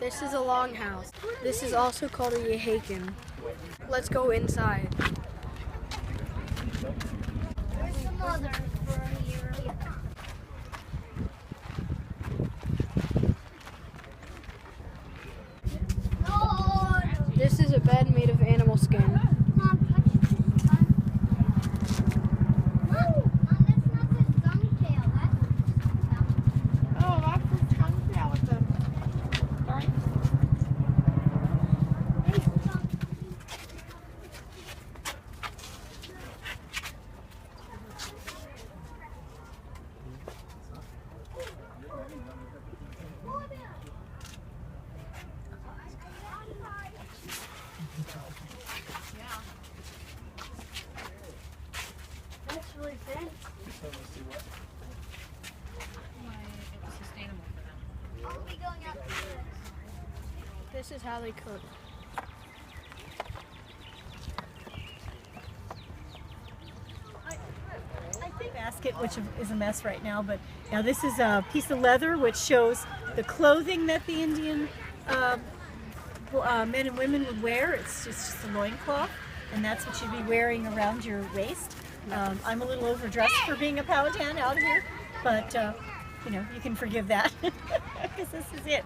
This is a longhouse. This is also called a Powhatan. Let's go inside. There's some others for here. This is a bed made of animal skin. That's really thin. I'll be going out to this. This is how they cook. Basket, which is a mess right now, but now this is a piece of leather which shows the clothing that the Indian men and women would wear. It's just a loincloth, and that's what you'd be wearing around your waist. I'm a little overdressed for being a Powhatan out here, but you know, you can forgive that because this is it.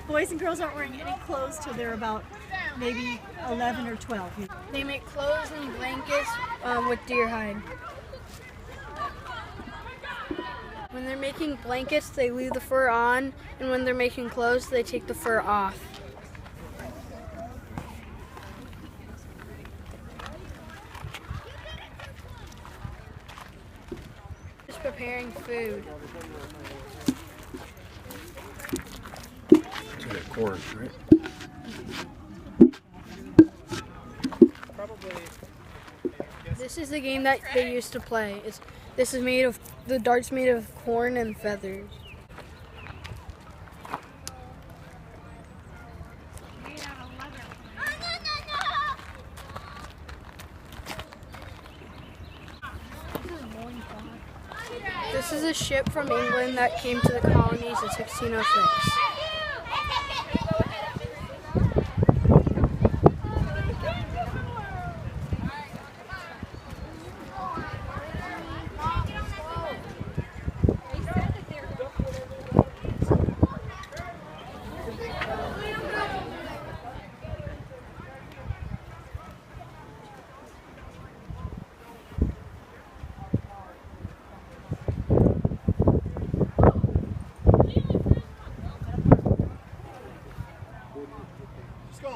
Boys and girls aren't wearing any clothes till they're about maybe 11 or 12. They make clothes and blankets with deer hide. When they're making blankets, they leave the fur on, and when they're making clothes, they take the fur off. Just preparing food. To the corn, right? This is the game that they used to play. This is made of, the dart's made of corn and feathers. This is a ship from England that came to the colonies in 1606.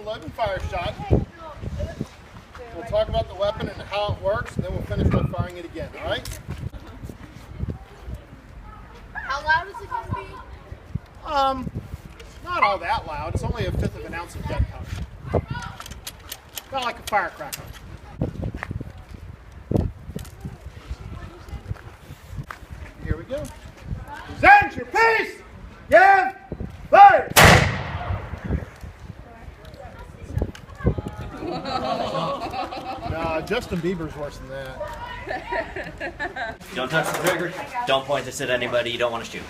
Load and fire shot. We'll talk about the weapon and how it works, and then we'll finish by firing it again, alright? How loud is it going to be? Not all that loud. It's only 1/5 of an ounce of gunpowder. About like a firecracker. Here we go. Present your piece! Give! Fire! No, Justin Bieber's worse than that. Don't touch the trigger. Don't point this at anybody you don't want to shoot.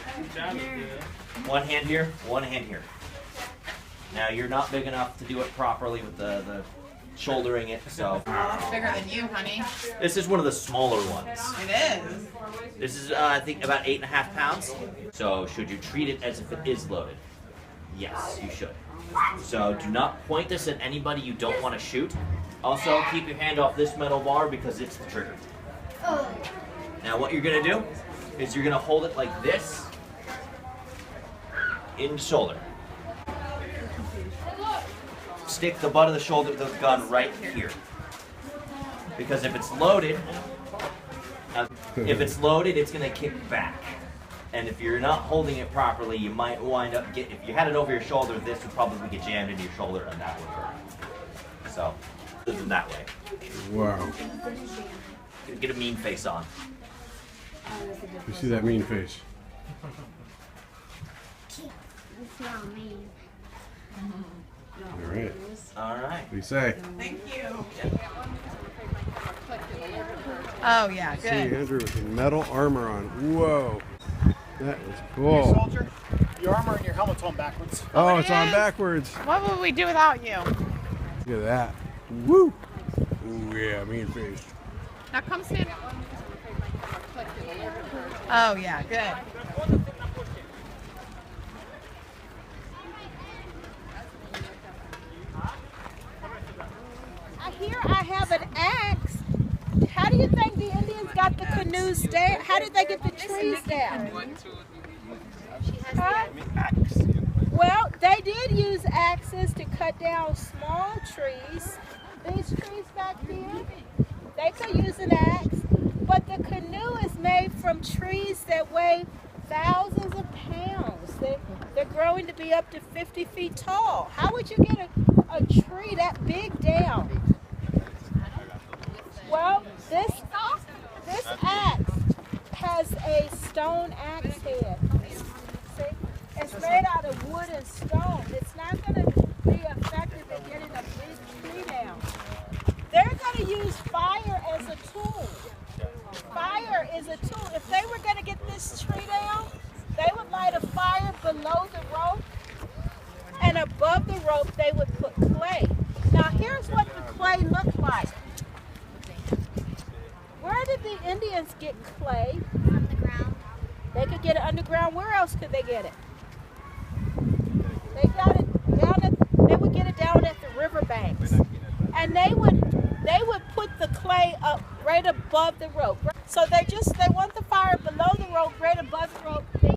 One hand here, one hand here. Now you're not big enough to do it properly with the shouldering it, so. Oh, it's bigger than you, honey. This is one of the smaller ones. It is. This is, I think, about 8.5 pounds. So should you treat it as if it is loaded? Yes, you should. So do not point this at anybody you don't want to shoot. Also, keep your hand off this metal bar because it's the trigger. Now what you're going to do is you're going to hold it like this in the shoulder. Stick the butt of the shoulder of the gun right here. Because if it's loaded, it's going to kick back. And if you're not holding it properly, you might wind up if you had it over your shoulder, this would probably get jammed into your shoulder and that would hurt. So, that way. Wow. Get a mean face on. You see that mean face? It's not mean. All right. All right. What do you say? Thank you. Oh, yeah, See good. Andrew with metal armor on. Whoa. That was Hey, cool. soldier, you Your armor and your helmet's on backwards. Oh, it's on backwards. What would we do without you? Look at that. Woo! Ooh, yeah, mean face. Now come stand. Oh yeah, good. I hear I have an axe. How do you think the Indians got the canoes down? How did they get the trees down? Huh? Well, they did use axes to cut down small trees. These trees back here, they could use an axe. But the canoe is made from trees that weigh thousands of pounds. They're growing to be up to 50 feet tall. How would you get a tree that big down? Well, this axe has a stone axe head. See? It's made out of wood and stone. It's not going to be effective in getting a big tree down. They're going to use fire as a tool. Fire is a tool. If they were going to get this tree down, they would light a fire below the rope, and above the rope they would put clay. Now here's what the clay looked like. Where did the Indians get clay? From the ground. They could get it underground. Where else could they get it? They got it down at, they would get it down at the riverbanks. And they would put the clay up right above the rope. So they want